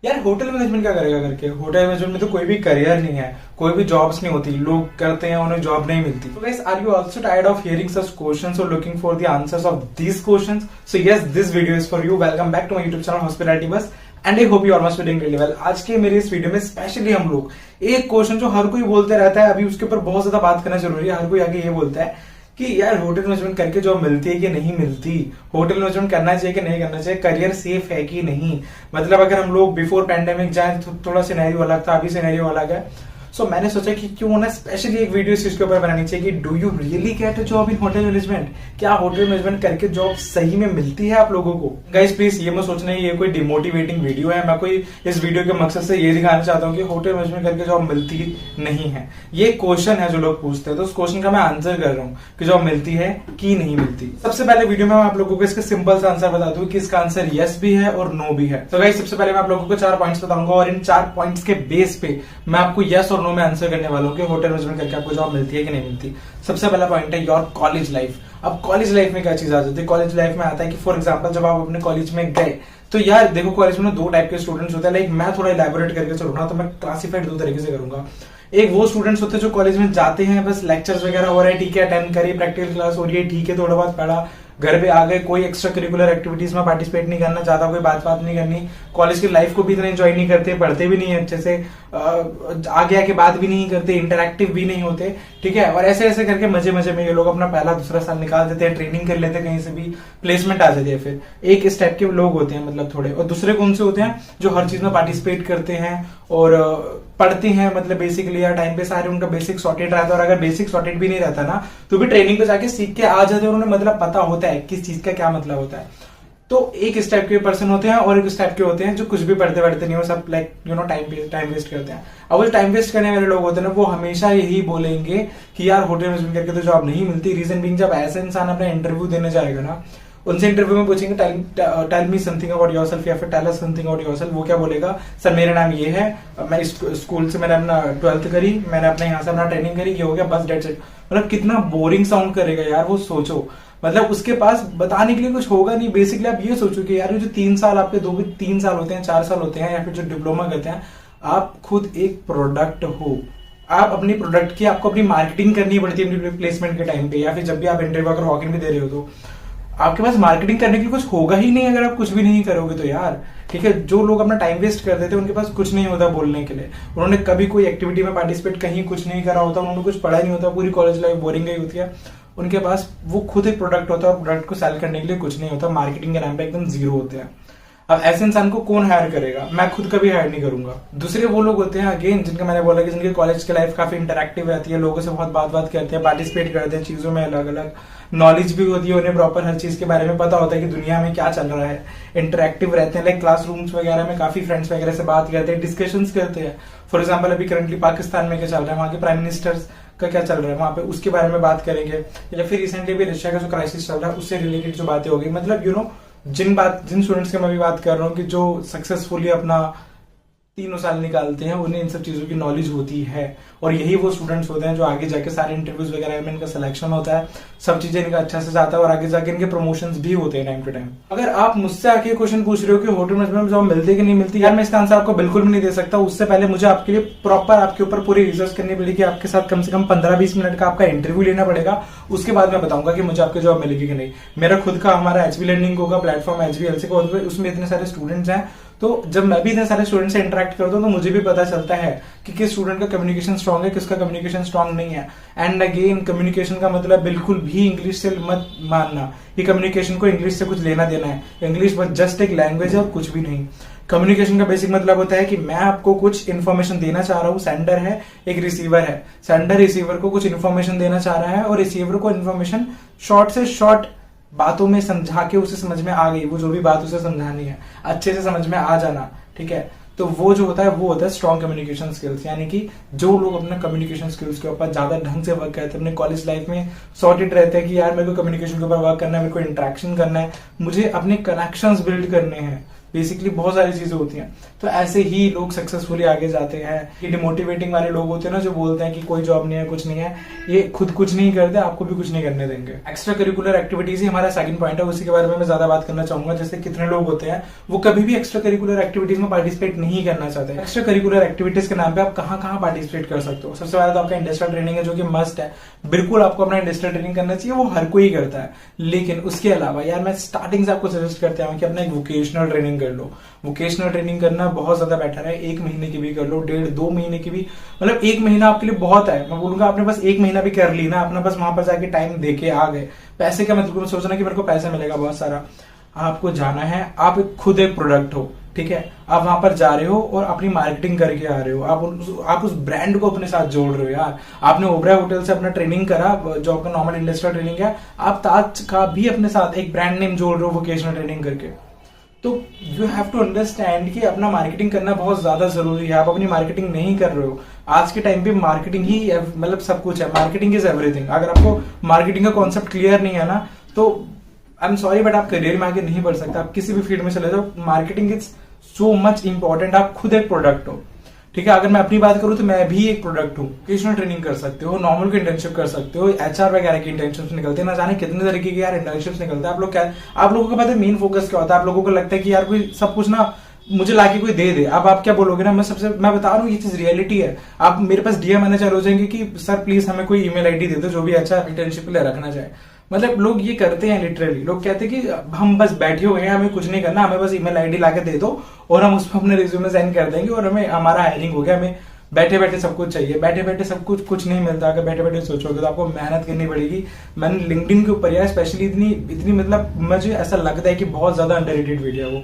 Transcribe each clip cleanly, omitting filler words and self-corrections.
यार hotel management क्या करेगा करके? होटल मैनेजमेंट में तो कोई भी करियर नहीं है, कोई भी जॉब्स नहीं होती, लोग करते हैं उन्हें जॉब नहीं मिलती। So guys, are you also tired of hearing such questions or looking for the answers of these questions? So yes, this video is for you. Welcome back to my YouTube channel Hospitality Bus and I hope you all must be doing really well. आज के मेरे इस video में specially हम लोग एक question जो हर कोई बोलते रहता है, अभी उसके ऊपर बहुत ज्यादा बात करना जरूरी है। हर कोई आगे ये बोलता है कि यार होटल मैनेजमेंट करके जॉब मिलती है कि नहीं मिलती, होटल मैनेजमेंट करना चाहिए कि नहीं करना चाहिए, करियर सेफ है कि नहीं। मतलब अगर हम लोग बिफोर पैंडेमिक जाए तो थोड़ा सिनेरियो अलग था, अभी सिनेरियो अलग है। सो मैंने सोचा कि क्यों ना स्पेशली एक वीडियो इस चीज के ऊपर बनानी चाहिए कि do you really get a job in hotel management? क्या होटल मैनेजमेंट करके जॉब सही में मिलती है आप लोगों को? गाइस प्लीज ये मत सोचना ये कोई डिमोटिवेटिंग वीडियो है। मैं कोई इस वीडियो के मकसद से ये दिखाना चाहता हूँ कि होटल मैनेजमेंट करके जॉब मिलती नहीं है। ये क्वेश्चन है जो लोग पूछते हैं, तो उस क्वेश्चन का मैं आंसर कर रहा हूँ कि जॉब मिलती है कि नहीं मिलती। सबसे पहले वीडियो में मैं आप लोगों को इसका सिंपल सा आंसर बता दूं कि इसका आंसर यस भी है और नो भी है। तो गाइस सबसे पहले मैं आप लोगों को 4 पॉइंट्स बताऊंगा और इन 4 पॉइंट्स के बेस पे मैं आपको यस और नो में आंसर करने वाला हूं कि होटल मैनेजमेंट करके आपको जॉब मिलती है कि नहीं मिलती। सबसे पहला पॉइंट है योर कॉलेज लाइफ। अब कॉलेज लाइफ में क्या चीज आ जाती है? कॉलेज लाइफ में आता है कि फॉर एग्जांपल जब आप अपने कॉलेज में गए तो यार देखो कॉलेज में 2 टाइप के स्टूडेंट्स होते हैं। लाइक मैं थोड़ा इलैबोरेट करके चलूंगा तो मैं क्लासिफाइड 2 तरीके से करूंगा। एक वो स्टूडेंट्स होते हैं जो कॉलेज में जाते हैं, बस लेक्चर्स वगैरह हो रहा है, ठीक है, अटेंड करिए, प्रैक्टिकल क्लास हो रही है, ठीक है, थोड़ा बहुत पढ़ा, घर पे आ गए, कोई एक्स्ट्रा करिकुलर एक्टिविटीज में पार्टिसिपेट नहीं करना चाहता, कोई बात नहीं करनी, कॉलेज की लाइफ को भी इतना एंजॉय नहीं करते, पढ़ते भी नहीं है अच्छे से, आगे आके बात भी नहीं करते, इंटरैक्टिव भी नहीं होते, ठीक है। और ऐसे ऐसे करके मजे मजे में ये लोग अपना पहला दूसरा साल निकाल देते हैं, ट्रेनिंग कर लेते हैं, कहीं से भी प्लेसमेंट आ जाती है। फिर एक इस टाइप के लोग होते हैं मतलब थोड़े। और दूसरे कौन से होते हैं जो हर चीज में पार्टिसिपेट करते हैं और पढ़ते हैं, मतलब बेसिकली यार टाइम पे सारे उनका बेसिक सॉर्टेड रहता है। और अगर बेसिक सॉर्टेड भी नहीं रहता ना तो भी ट्रेनिंग पे जाके सीख के आ जाते हैं, उन्हें मतलब पता होता है किस चीज का क्या मतलब होता है। तो एक इस टाइप के पर्सन होते हैं और एक इस टाइप के होते हैं जो कुछ भी पढ़ते पढ़ते नहीं हो, सब like you know time waste करते हैं। अब वो टाइम वेस्ट करने वाले लोग होते हैं ना, वो हमेशा यही बोलेंगे कि यार होटल मैनेजमेंट करके तो जॉब नहीं मिलती। रीजन बीइंग जब ऐसा इंसान अपना इंटरव्यू देने जाएगा ना, उनसे इंटरव्यू में पूछेंगे tell me something about yourself या फिर tell us something about yourself, वो क्या बोलेगा? सर मेरा नाम ये है, मैं स्कूल से मैंने अपना 12th करी, मैंने अपने यहाँ से अपना ट्रेनिंग करी, ये हो गया, बस डेट्स इट। मतलब कितना बोरिंग साउंड करेगा यार, वो सोचो। मतलब उसके पास बताने के लिए कुछ होगा नहीं। बेसिकली आप ये सोचो कि यार जो 3 साल आपके 3 साल होते हैं, 4 साल होते हैं, या फिर जो डिप्लोमा करते हैं, आप खुद एक प्रोडक्ट हो। आप अपनी प्रोडक्ट की आपको अपनी मार्केटिंग करनी पड़ती है अपनी प्लेसमेंट के टाइम पे, या फिर जब भी आप इंटरव्यू अगर वॉक इन भी दे रहे हो तो आपके पास मार्केटिंग करने के लिए कुछ होगा ही नहीं अगर आप कुछ भी नहीं करोगे तो यार, ठीक है। जो लोग अपना टाइम वेस्ट कर देते हैं उनके पास कुछ नहीं होता बोलने के लिए। उन्होंने कभी कोई एक्टिविटी में पार्टिसिपेट कहीं कुछ नहीं करा होता, उन्होंने कुछ पढ़ा नहीं होता, पूरी कॉलेज लाइफ बोरिंग गई होती है। उनके पास वो खुद एक प्रोडक्ट होता है और प्रोडक्ट को सेल करने के लिए कुछ नहीं होता, मार्केटिंग के नाम पे एकदम जीरो होते हैं। अब ऐसे इंसान को कौन हायर करेगा? मैं खुद कभी हायर नहीं करूंगा। दूसरे वो लोग होते हैं अगेन जिनका मैंने बोला कि जिनकी कॉलेज की लाइफ काफी इंटरैक्टिव रहती है, लोगों से बहुत बात करते हैं, पार्टिसिपेट करते हैं चीजों में, अलग अलग नॉलेज भी होती है, उन्हें प्रॉपर हर चीज के बारे में पता होता है कि दुनिया में क्या चल रहा है, इंटरैक्टिव रहते हैं, लाइक क्लासरूम्स वगैरह में काफी फ्रेंड्स वगैरह से बात करते हैं, डिस्कशंस करते हैं। फॉर एग्जाम्पल अभी करंटली पाकिस्तान में क्या चल रहा है, वहां के प्राइम मिनिस्टर्स का क्या चल रहा है वहां पे, उसके बारे में बात करेंगे। या फिर रिसेंटली भी रशिया का जो क्राइसिस चल रहा है उससे रिलेटेड जो बातें होगी। मतलब यू नो जिन स्टूडेंट्स की मैं भी बात कर रहा हूँ कि जो सक्सेसफुली अपना 3 साल निकालते हैं, उन्हें इन सब चीजों की नॉलेज होती है। और यही वो स्टूडेंट्स होते हैं जो आगे जाके सारे इंटरव्यूज वगैरह में इनका सिलेक्शन होता है, सब चीजें इनका अच्छा से जाता है और आगे जाके इनके प्रमोशंस भी होते हैं टाइम टू टाइम। अगर आप मुझसे आके क्वेश्चन पूछ रहे हो कि होटल मैनेजमेंट में जॉब मिलती है कि नहीं मिलती, यार मैं इसका आंसर आपको बिल्कुल भी नहीं दे सकता। उससे पहले मुझे आपके लिए प्रॉपर आपके ऊपर पूरी रिसर्च करनी पड़ेगी, आपके साथ कम से कम 15-20 मिनट का आपका इंटरव्यू लेना पड़ेगा। उसके बाद मैं बताऊंगा कि मुझे आपकी जॉब मिलेगी कि नहीं। मेरा खुद का हमारा एचबी लर्निंग होगा प्लेटफॉर्म, HBLC का, उसमें इतने सारे स्टूडेंट्स हैं, तो जब मैं भी इतने सारे स्टूडेंट से इंटरेक्ट करता हूँ तो मुझे भी पता चलता है कि किस स्टूडेंट का कम्युनिकेशन स्ट्रांग है, किसका कम्युनिकेशन स्ट्रांग नहीं है। एंड अगेन कम्युनिकेशन का मतलब बिल्कुल भी इंग्लिश से मत मानना कि कम्युनिकेशन को इंग्लिश से कुछ लेना देना है। इंग्लिश बस जस्ट एक लैंग्वेज है और कुछ भी नहीं। कम्युनिकेशन का बेसिक मतलब होता है कि मैं आपको कुछ इन्फॉर्मेशन देना चाह रहा हूँ, सेंडर है, एक रिसीवर है, सेंडर रिसीवर को कुछ इन्फॉर्मेशन देना चाह रहा है और रिसीवर को इन्फॉर्मेशन शॉर्ट से शॉर्ट बातों में समझा के उसे समझ में आ गई, वो जो भी बात उसे समझानी है अच्छे से समझ में आ जाना, ठीक है। तो वो जो होता है वो होता है स्ट्रॉन्ग कम्युनिकेशन स्किल्स। यानी कि जो लोग अपने कम्युनिकेशन स्किल्स के ऊपर ज्यादा ढंग से वर्क करते हैं, अपने कॉलेज लाइफ में सॉर्टेड रहते हैं कि यार मेरे को कम्युनिकेशन के ऊपर वर्क करना है, मेरे को इंटरेक्शन करना है, मुझे अपने कनेक्शंस बिल्ड करने हैं। बेसिकली बहुत सारी चीजें होती हैं। तो ऐसे ही लोग सक्सेसफुली आगे जाते हैं। ये डिमोटिवेटिंग वाले लोग होते हैं ना, जो बोलते हैं कि कोई जॉब नहीं है, कुछ नहीं है, ये खुद कुछ नहीं करते, आपको भी कुछ नहीं करने देंगे। एक्स्ट्रा करिकुलर एक्टिविटीज ही हमारा सेकंड पॉइंट है, उसी के बारे में मैं ज्यादा बात करना चाहूंगा। जैसे कितने लोग होते हैं वो कभी भी एक्स्ट्रा करिकुलर एक्टिविटीज में पार्टिसिपेट नहीं करना चाहते। एक्स्ट्रा करिकुलर एक्टिविटीज के नाम पे आप कहाँ कहाँ पार्टिसिपेट कर सकते हो। सबसे पहले तो आपका इंडस्ट्रियल ट्रेनिंग है, जो कि मस्ट है, बिल्कुल आपको अपना इंडस्ट्रियल ट्रेनिंग करना चाहिए, वो हर कोई करता है। लेकिन उसके अलावा यार मैं स्टार्टिंग से आपको सजेस्ट करता हूँ कि अपना एक वोकेशनल ट्रेनिंग कर लो। वोकेशनल ट्रेनिंग करना बहुत ज्यादा बेटर है। 1 महीने की भी कर लो, 1.5-2 महीने की भी, मतलब 1 महीना आपके लिए बहुत है। मैं बोलूंगा आपने बस 1 महीना भी कर ली ना, अपना बस वहां पर जाके टाइम देके आ गए। पैसे का मतलब सोचना कि मेरे को पैसा मिलेगा बहुत सारा, आपको जाना है, आप खुद एक प्रोडक्ट हो, ठीक है। आप वहां पर जा रहे हो और अपनी मार्केटिंग करके आ रहे हो, आप उस ब्रांड को अपने साथ जोड़ रहे हो यार। आपने ओबरा होटल से अपना ट्रेनिंग करा, जो आपका नॉर्मल इंडस्ट्रियल ट्रेनिंग है, आप ताज का भी अपने साथ एक ब्रांड नेम जोड़ रहे हो वोकेशनल ट्रेनिंग करके। तो यू हैव टू अंडरस्टैंड कि अपना मार्केटिंग करना बहुत ज्यादा जरूरी है। आप अपनी मार्केटिंग नहीं कर रहे हो, आज के टाइम पे मार्केटिंग ही मतलब सब कुछ है। Marketing is everything. अगर आपको मार्केटिंग का कॉन्सेप्ट क्लियर नहीं है ना, तो आई एम सॉरी बट आप करियर में आगे नहीं बढ़ सकते। आप किसी भी फील्ड में चले जाओ, marketing is so much important. आप खुद एक प्रोडक्ट हो, ठीक है। अगर मैं अपनी बात करूं तो मैं भी एक प्रोडक्ट हूँ। वोकेशनल ट्रेनिंग कर सकते हो, नॉर्मल की इंटर्नशिप कर सकते हो, एचआर वगैरह की इंटर्नशिप निकलते हैं, ना जाने कितने तरीके की यार इंटर्नशिप निकलते हैं। आप लोगों को पता है मेन फोकस क्या होता है? आप लोगों को लगता है कि यार कोई सब कुछ ना मुझे लाके कोई दे दे। अब आप क्या बोलोगे ना, मैं बता रहा हूँ, ये चीज रियलिटी है। आप मेरे पास डीएम आने चालू हो जाएंगे कि सर प्लीज हमें कोई ईमेल आईडी दे दो जो भी अच्छा इंटर्नशिप के लिए रखना चाहे। मतलब लोग ये करते हैं लिटरली। लोग कहते हैं कि हम बस बैठे हुए हैं, हमें कुछ नहीं करना, हमें बस ईमेल आईडी लाके दे दो और हम उस पर अपने रिज्यूमे साइन कर देंगे और हमें हमारा हायरिंग हो गया। हमें बैठे बैठे सब कुछ चाहिए। बैठे बैठे सब कुछ नहीं मिलता। अगर बैठे बैठे सोचोगे तो आपको मेहनत करनी पड़ेगी। मैंने लिंक्डइन के ऊपर यार स्पेशली इतनी मतलब मुझे ऐसा लगता है कि बहुत ज्यादा अंडररेटेड वीडियो है वो।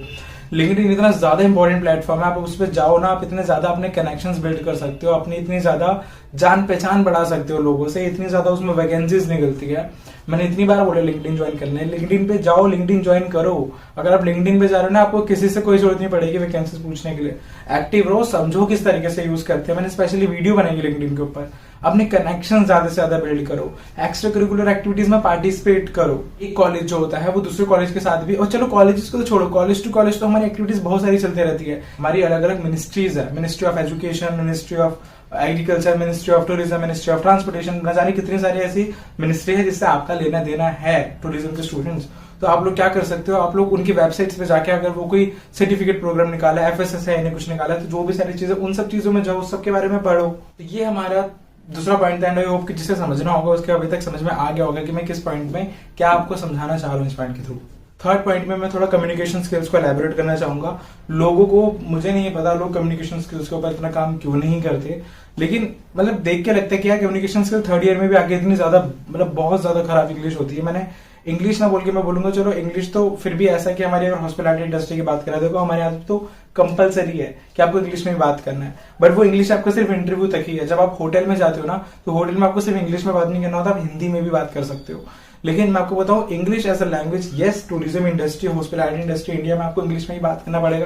लिंक्डइन इतना ज्यादा इंपॉर्टेंट प्लेटफॉर्म है। आप उस पर जाओ ना, आप इतने ज्यादा अपने कनेक्शंस बिल्ड कर सकते हो, अपनी इतनी ज्यादा जान पहचान बढ़ा सकते हो लोगों से, इतनी ज्यादा उसमें वैकेंसीज निकलती है। मैंने इतनी बार बोला लिंक्डइन ज्वाइन करने, लिंक्डइन पे जाओ, लिंक्डइन ज्वाइन करो। अगर आप लिंक्डइन पे जा रहे हो ना, आपको किसी से कोई जरूरत नहीं पड़ेगी वैकेंसीज पूछने के लिए। एक्टिव रहो, समझो किस तरीके से यूज करते हैं। मैंने स्पेशली वीडियो बनाई लिंक्डइन के ऊपर। अपने कनेक्शन ज्यादा से ज्यादा बिल्ड करो, एक्स्ट्रा करिकुलर एक्टिविटीज में पार्टिसिपेट करो। एक कॉलेज जो होता है वो दूसरे कॉलेज के साथ भी, और चलो कॉलेजेस को तो छोड़ो, कॉलेज टू कॉलेज तो हमारी एक्टिविटीज बहुत सारी चलती रहती है। हमारी अलग अलग मिनिस्ट्रीज है, ministry of education, ministry of agriculture, ministry of tourism, ministry of transportation, न जाने कितनी सारी ऐसी मिनिस्ट्री है जिससे आपका लेना देना है टूरिज्म के स्टूडेंट्स। तो आप लोग क्या कर सकते हो, आप लोग उनकी वेबसाइट्स पे जाके अगर वो कोई सर्टिफिकेट प्रोग्राम निकाला है, एफएसएस है, इन्हें कुछ निकाला है, तो जो भी सारी चीजें, उन सब चीजों में जाओ, सबके बारे में पढ़ो। तो ये हमारा दूसरा पॉइंट था। आई होप कि जिसे समझना होगा उसके अभी तक समझ में आ गया होगा कि मैं किस पॉइंट में क्या आपको समझाना चाह रहा हूँ इस पॉइंट के थ्रू। थर्ड पॉइंट में मैं थोड़ा कम्युनिकेशन स्किल्स को एलैबोरेट करना चाहूंगा। लोगों को, मुझे नहीं पता लोग कम्युनिकेशन स्किल्स के ऊपर इतना काम क्यों नहीं करते, लेकिन मतलब देख के लगता है कि यार कम्युनिकेशन स्किल थर्ड ईयर में भी आगे इतनी ज्यादा, मतलब बहुत ज्यादा खराब इंग्लिश होती है। मैंने इंग्लिश ना बोल के मैं बोलूंगा, चलो इंग्लिश तो फिर भी ऐसा है कि हमारी अगर हॉस्पिटैलिटी इंडस्ट्री की बात करें, देखो हमारे यहाँ तो कंपलसरी है कि आपको इंग्लिश में ही बात करना है। बट वो इंग्लिश आपका सिर्फ इंटरव्यू तक ही है। जब आप होटल में जाते हो ना, तो होटल में आपको सिर्फ इंग्लिश में बात नहीं करना होता, आप हिंदी में भी बात कर सकते हो। लेकिन मैं आपको बताऊं, English as a language, yes tourism industry, hospitality industry India में आपको इंग्लिश में ही बात करना पड़ेगा।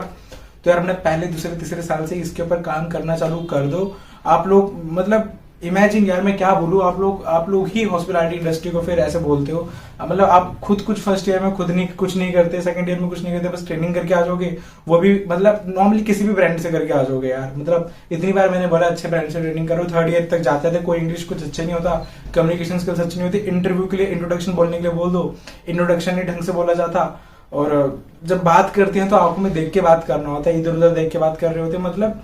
तो यार अपने पहले दूसरे तीसरे साल से इसके ऊपर काम करना चालू कर दो। आप लोग मतलब इमेजिन यार मैं क्या बोलूं, आप लोग ही हॉस्पिटैलिटी इंडस्ट्री को फिर ऐसे बोलते हो। मतलब आप खुद कुछ फर्स्ट ईयर में खुद नहीं कुछ नहीं करते, सेकंड ईयर में कुछ नहीं करते, बस ट्रेनिंग करके आ जाओगे, वो भी मतलब नॉर्मली किसी भी ब्रांड से करके आ जाओगे यार। मतलब इतनी बार मैंने बोला अच्छे ब्रांड से ट्रेनिंग करो, थर्ड ईयर तक जाते थे, कोई इंग्लिश कुछ अच्छे नहीं होता, कम्युनिकेशन स्किल्स अच्छी नहीं होती, इंटरव्यू के लिए इंट्रोडक्शन बोलने के लिए बोल दो, इंट्रोडक्शन नहीं ढंग से बोला जाता, और जब बात करते हैं तो आंखों में देख के बात करना होता है, इधर उधर देख के बात कर रहे होते हैं। मतलब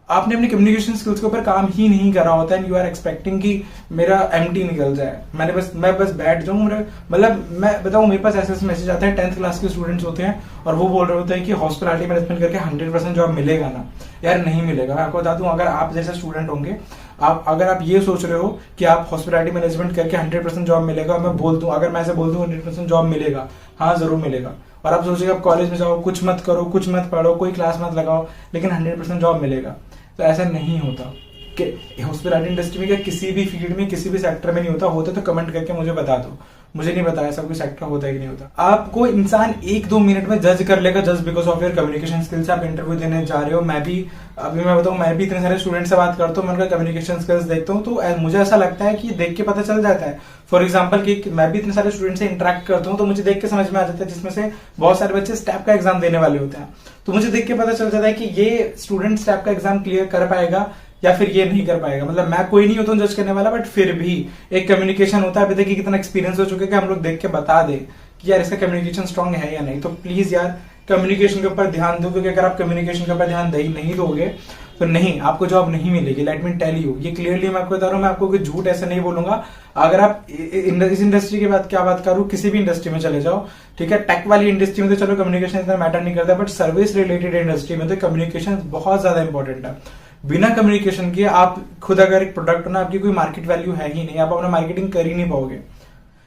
आपने अपनी कम्युनिकेशन स्किल्स के ऊपर काम ही नहीं करा होता है, एंड यू आर एक्सपेक्टिंग कि मेरा एमटी निकल जाए, मैं बस बैठ जाऊं। मतलब मैं बताऊं, मेरे पास ऐसे मैसेज आते हैं, 10th क्लास के स्टूडेंट्स होते हैं और वो बोल रहे होते हैं कि हॉस्पिटैलिटी मैनेजमेंट करके 100% जॉब मिलेगा ना। यार नहीं मिलेगा। मैं आपको बता दूं, अगर आप जैसे स्टूडेंट होंगे, अगर आप ये सोच रहे हो कि आप हॉस्पिटैलिटी मैनेजमेंट करके 100% जॉब मिलेगा, मैं बोल दूं, अगर मैं ऐसे बोल दूं 100% जॉब मिलेगा, हाँ जरूर मिलेगा। और आप सोचिए आप कॉलेज में जाओ, कुछ मत करो, कुछ मत पढ़ो, कोई क्लास मत लगाओ, लेकिन 100% जॉब मिलेगा, तो ऐसा नहीं होता। कि हॉस्पिटैलिटी इंडस्ट्री में, क्या किसी भी फील्ड में, किसी भी सेक्टर में नहीं होता तो कमेंट करके मुझे बता दो। मुझे नहीं पता ऐसा कोई सेक्टर होता है कि नहीं होता। आपको इंसान 1-2 मिनट में जज कर लेगा just because of your communication skills. आप इंटरव्यू देने जा रहे हो, मैं भी बताऊं, मैं भी इतने सारे स्टूडेंट से बात करता हूँ, मैं उनका कम्युनिकेशन स्किल्स देखता हूँ, तो मुझे ऐसा लगता है कि देख के पता चल जाता है। फॉर एग्जाम्पल कि मैं भी इतने सारे स्टूडेंट से इंटरेक्ट करता हूँ, तो मुझे देख के समझ में आ जाता है, जिसमें से बहुत सारे बच्चे स्टैप का एग्जाम देने वाले होते हैं, तो मुझे देख के पता चल जाता है कि ये स्टूडेंट स्टैप का एग्जाम क्लियर कर पाएगा या फिर ये नहीं कर पाएगा। मतलब मैं कोई नहीं होता हूँ जज करने वाला, बट फिर भी एक कम्युनिकेशन होता है। अभी तक कितना एक्सपीरियंस हो चुका है कि हम लोग देख के बता दें कि यार इसका कम्युनिकेशन स्ट्रांग है या नहीं। तो प्लीज यार कम्युनिकेशन के ऊपर ध्यान दो, क्योंकि अगर आप कम्युनिकेशन के ऊपर ध्यान नहीं दोगे तो नहीं, आपको जॉब नहीं मिलेगी। लेट मी टेल यू, ये क्लियरली मैं आपको बता रहा हूँ, मैं आपको कोई झूठ ऐसे नहीं बोलूंगा। अगर आप इस इंडस्ट्री की बात करूँ, किसी भी इंडस्ट्री में चले जाओ, ठीक है, टेक वाली इंडस्ट्री में तो चलो कम्युनिकेशन इतना मैटर नहीं करता, बट सर्विस रिलेटेड इंडस्ट्री में तो कम्युनिकेशन बहुत ज्यादा इंपॉर्टेंट है। बिना कम्युनिकेशन के आप खुद अगर एक प्रोडक्ट हो ना, आपकी कोई मार्केट वैल्यू है ही नहीं, आप अपना मार्केटिंग कर ही नहीं पाओगे।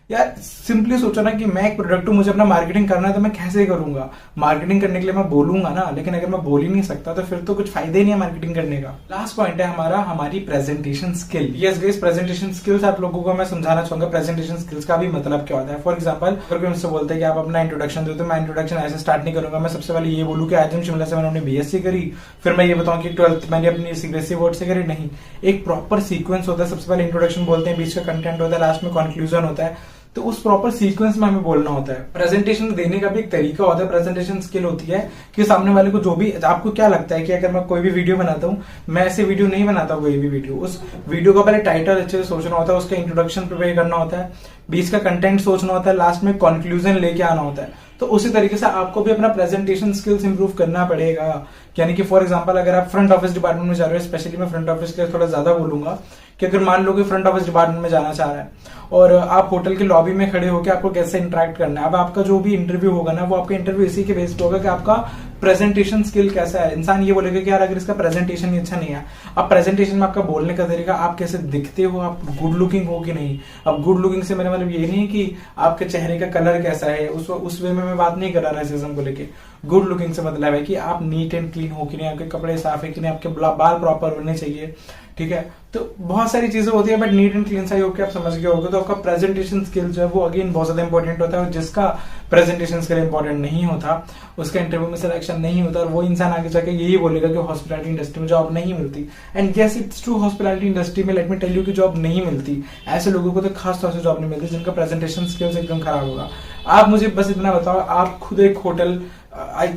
यार सिंपली सोचो ना कि मैं एक प्रोडक्ट हूं, मुझे अपना मार्केटिंग करना है, तो मैं कैसे करूंगा? मार्केटिंग करने के लिए मैं बोलूंगा ना, लेकिन अगर मैं बोल ही नहीं सकता तो फिर तो कुछ फायदा ही नहीं है मार्केटिंग करने का। लास्ट पॉइंट है हमारी presentation skill. Yes guys, presentation skills आप लोगों को मैं समझाना चाहूंगा प्रेजेंटेशन स्किल्स का भी मतलब क्या होता है। फॉर एग्जाम्पल अगर कोई मुझसे बोलते हैं कि आप अपना इंट्रोडक्शन दो, तो मैं इंट्रोडक्शन ऐसे स्टार्ट नहीं करूंगा। मैं सबसे पहले ये बोलूं कि आजम शिमला से मैंने बीएससी करी, फिर मैं ये बताऊं कि 12th मैंने अपनी सीबीएसई बोर्ड से करी। नहीं, एक प्रॉपर सीक्वेंस होता है। सबसे पहले इंट्रोडक्शन बोलते हैं, बीच का कंटेंट होता है, लास्ट में कंक्लूजन होता है। तो उस प्रॉपर सीक्वेंस में हमें बोलना होता है। प्रेजेंटेशन देने का भी एक तरीका होता है, प्रेजेंटेशन स्किल होती है कि सामने वाले को जो भी, आपको क्या लगता है कि अगर मैं कोई भी वीडियो बनाता हूं, मैं ऐसे वीडियो नहीं बनाता कोई भी वीडियो, उस वीडियो का पहले टाइटल अच्छे से सोचना होता है, उसका इंट्रोडक्शन प्रिपेयर करना होता है, बीच का कंटेंट सोचना होता है, लास्ट में कंक्लूजन लेके आना होता है। तो उसी तरीके से आपको भी अपना प्रेजेंटेशन स्किल्स इंप्रूव करना पड़ेगा। यानी कि फॉर एग्जांपल अगर आप फ्रंट ऑफिस डिपार्टमेंट में जा रहे हो, स्पेशली मैं फ्रंट ऑफिस के थोड़ा ज्यादा बोलूंगा कि अगर मान लो कि फ्रंट ऑफिस डिपार्टमेंट में जाना चाह रहा है और आप होटल के लॉबी में खड़े होकर आपको कैसे इंटरेक्ट करना है, अब आपका जो भी इंटरव्यू होगा ना, वो आपका इंटरव्यू इसी के बेस पे होगा कि आपका प्रेजेंटेशन स्किल कैसा है। इंसान ये बोलेगा कि यार अगर इसका प्रेजेंटेशन ही अच्छा नहीं है, अब प्रेजेंटेशन में आपका बोलने का तरीका, आप कैसे दिखते हो, आप गुड लुकिंग हो कि नहीं। अब गुड लुकिंग से मेरा मतलब ये नहीं कि आपके चेहरे का कलर कैसा है, उस वे में मैं बात नहीं कर रहा रेसिज्म को लेके। गुड लुकिंग से मतलब है कि आप नीट एंड क्लीन हो कि नहीं, आपके कपड़े साफ है कि नहीं, आपके बाल प्रॉपर होने चाहिए, ठीक है। तो बहुत सारी चीजें होती है, बट नीट एंड क्लीन सही होकर आप समझ गए होगे तो आपका प्रेजेंटेशन स्किल जो है वो अगेन बहुत ज्यादा इंपॉर्टेंट होता है। और जिसका प्रेजेंटेशन स्किल इंपॉर्टेंट नहीं होता, उसका इंटरव्यू में सिलेक्शन नहीं होता, और वो इंसान आगे जाके यही बोलेगा कि हॉस्पिटैलिटी इंडस्ट्री में जॉब नहीं मिलती। And yes, it's true, hospitality industry में लेट मी टेल यू कि जॉब नहीं मिलती। ऐसे लोगों को तो खास तौर से जॉब नहीं मिलती जिनका प्रेजेंटेशन स्किल्स एकदम खराब होगा। आप मुझे बस इतना बताओ, आप खुद एक होटल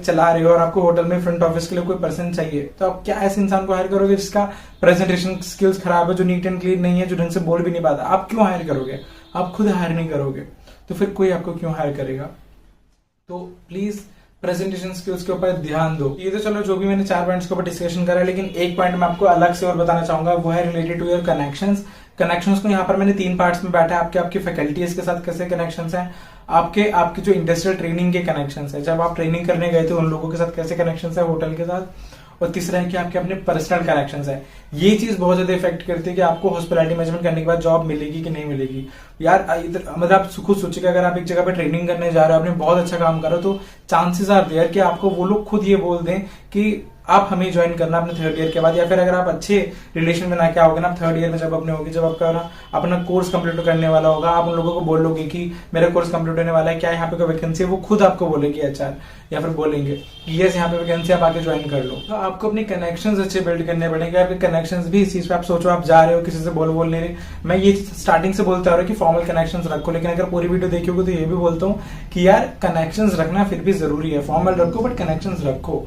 चला रहे हो और आपको होटल में फ्रंट ऑफिस के लिए कोई पर्सन चाहिए, तो आप क्या ऐसे इंसान को हायर करोगे जिसका प्रेजेंटेशन स्किल्स खराब है, जो नीट एंड क्लीन नहीं है, जो ढंग से बोल भी नहीं पाता? आप क्यों हायर करोगे? आप खुद हायर नहीं करोगे तो फिर कोई आपको क्यों हायर करेगा? तो प्लीज प्रेजेंटेशन स्किल्स के ऊपर ध्यान दो। ये तो चलो जो भी मैंने 4 पॉइंट्स के ऊपर डिस्कशन करा है, लेकिन एक पॉइंट मैं आपको अलग से और बताना चाहूंगा, वो है related to your connections. Connections को यहाँ पर मैंने 3 पार्ट्स में बांटा है। आपके फैकल्टीज के साथ कैसे कनेक्शंस हैं, आपके जो इंडस्ट्रियल ट्रेनिंग के कनेक्शंस है, जब आप ट्रेनिंग करने गए थे उन लोगों के साथ कैसे कनेक्शंस है होटल के साथ, और तीसरा है कि आपके अपने पर्सनल कनेक्शंस है। ये चीज बहुत ज्यादा इफेक्ट करती है कि आपको हॉस्पिटैलिटी मैनेजमेंट करने के बाद जॉब मिलेगी कि नहीं मिलेगी। यार मतलब आप खुद सोचिए, अगर आप एक जगह पे ट्रेनिंग करने जा रहे हो, आपने बहुत अच्छा काम करा, तो चांसेस आर देयर कि आपको वो लोग खुद ये बोल दें कि आप हमें ज्वाइन करना अपने 3rd ईयर के बाद। या फिर अगर आप अच्छे रिलेशन बना के आओगे ना, आप 3rd ईयर में जब अपने होगी, जब आपका ना अपना कोर्स कंप्लीट करने वाला होगा, आप उन लोगों को बोलोगे कि मेरा कोर्स कंप्लीट होने वाला है, क्या यहाँ पे कोई वैकेंसी है, वो खुद आपको बोलेगी एचआर, या फिर बोलेंगे कि यस यहाँ पे वैकेंसी, आप आके ज्वाइन कर लो। तो आपको अपने कनेक्शंस अच्छे बिल्ड करने पड़ेंगे। आपके कनेक्शंस भी इस चीज पे आप सोचो, आप जा रहे हो किसी से बोल नहीं रहे। मैं ये स्टार्टिंग से बोलता आ रहा हूँ कि फॉर्मल कनेक्शंस रखो, लेकिन अगर पूरी वीडियो देखोगे तो ये भी बोलता हूँ कि यार कनेक्शंस रखना फिर भी जरूरी है। फॉर्मल रखो बट कनेक्शंस रखो।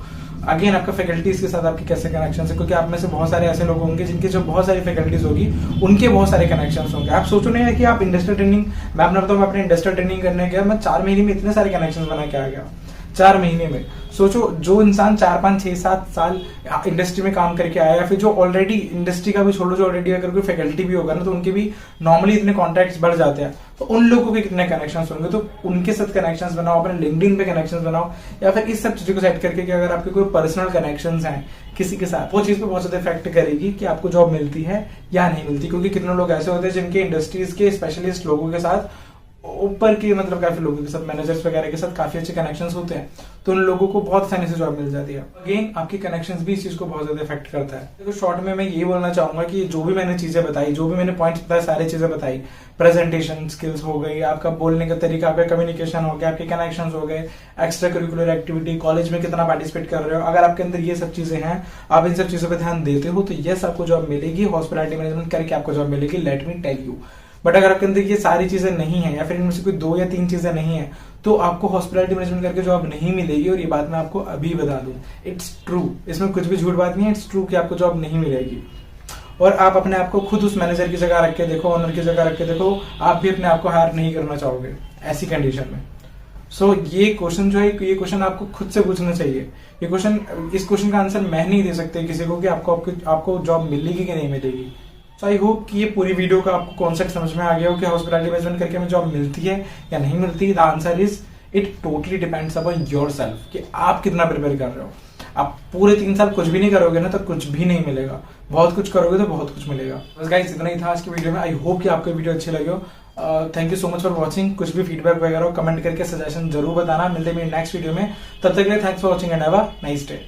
अगेन आपका फैकल्टीज के साथ आपके कैसे कनेक्शन है, क्योंकि आप में से बहुत सारे ऐसे लोग होंगे जिनके जो बहुत सारी फैकल्टीज होगी, उनके बहुत सारे कनेक्शंस होंगे। आप सोचो नहीं है कि आप इंडस्ट्रियल ट्रेनिंग, मैं अपना बताऊं, मैं अपने इंडस्ट्रियल ट्रेनिंग करने गया, मैं 4 महीने में इतने सारे कनेक्शंस बना के आ गया। 4 महीने में सोचो, जो इंसान 4, 5, 6, 7 साल इंडस्ट्री में काम करके आया, या फिर जो ऑलरेडी इंडस्ट्री का भी छोड़ो, जो ऑलरेडी अगर कोई फैकल्टी भी होगा ना, तो उनके भी नॉर्मली इतने कॉन्टैक्ट्स बढ़ जाते हैं। तो उन लोगों के कितने कनेक्शंस होंगे, तो उनके साथ कनेक्शंस बनाओ, अपने लिंक्डइन पे कनेक्शंस बनाओ, या फिर इस सब चीजों को सेट करके कि अगर आपके कोई पर्सनल कनेक्शंस हैं किसी के साथ, वो चीज पे बहुत ज्यादा इफेक्ट करेगी कि आपको जॉब मिलती है या नहीं मिलती। क्योंकि कितने लोग ऐसे होते हैं जिनके इंडस्ट्रीज के स्पेशलिस्ट लोगों के साथ ऊपर के मतलब काफी लोगों के साथ, मैनेजर्स वगैरह के साथ काफी अच्छे कनेक्शंस होते हैं, तो उन लोगों को बहुत आसानी से जॉब मिल जाती है। अगेन आपके कनेक्शंस भी इस चीज को बहुत ज्यादा इफेक्ट करता है। देखो शॉर्ट में मैं ये बोलना चाहूंगा कि जो भी मैंने चीजें बताई, जो भी मैंने पॉइंट्स बताए, सारी चीजें बताई, प्रेजेंटेशन स्किल्स हो गई, आपका बोलने का तरीका, आपका कम्युनिकेशन हो गया, आपके कनेक्शंस हो गए, एक्स्ट्रा करिकुलर एक्टिविटी, कॉलेज में कितना पार्टिसिपेट कर रहे हो, अगर आपके अंदर ये सब चीजें हैं, आप इन सब चीजों पर ध्यान देते हो, तो यस आपको जॉब मिलेगी, हॉस्पिटैलिटी मैनेजमेंट करके आपको जॉब मिलेगी, let me tell you. But अगर आपके अंदर ये सारी चीजें नहीं है, या फिर इनमें से कोई 2 या 3 चीजें नहीं है, तो आपको हॉस्पिटैलिटी मैनेजमेंट करके जॉब नहीं मिलेगी। और ये बात मैं आपको अभी बता दूं, इट्स ट्रू, इसमें कुछ भी झूठ बात नहीं है, इट्स ट्रू कि आपको जॉब नहीं मिलेगी। और आप अपने आप को खुद उस मैनेजर की जगह रख के देखो, ऑनर की जगह रख के देखो, आप भी अपने आप को हायर नहीं करना चाहोगे ऐसी कंडीशन में। सो ये क्वेश्चन जो है, ये क्वेश्चन आपको खुद से पूछना चाहिए। ये क्वेश्चन, इस क्वेश्चन का आंसर मैं नहीं दे सकते किसी को कि आपको जॉब मिलेगी कि नहीं मिलेगी। सो आई होप कि ये पूरी वीडियो का आपको कॉन्सेप्ट समझ में आ गया हो कि हॉस्पिटैलिटी मैनेजमेंट करके हमें जॉब मिलती है या नहीं मिलती। The answer is it totally depends upon yourself कि आप कितना प्रिपेयर कर रहे हो। आप पूरे 3 साल कुछ भी नहीं करोगे ना, तो कुछ भी नहीं मिलेगा। बहुत कुछ करोगे तो बहुत कुछ मिलेगा। बस गाइस इतना ही था आज की वीडियो में। आई होप कि आपको वीडियो अच्छी लगी हो। Thank you so much for watching. कुछ भी फीडबैक वगैरह कमेंट करके सजेशन जरूर बताना। मिलते हैं मेरी नेक्स्ट वीडियो में, तब तक के लिए thanks for watching and have a nice day.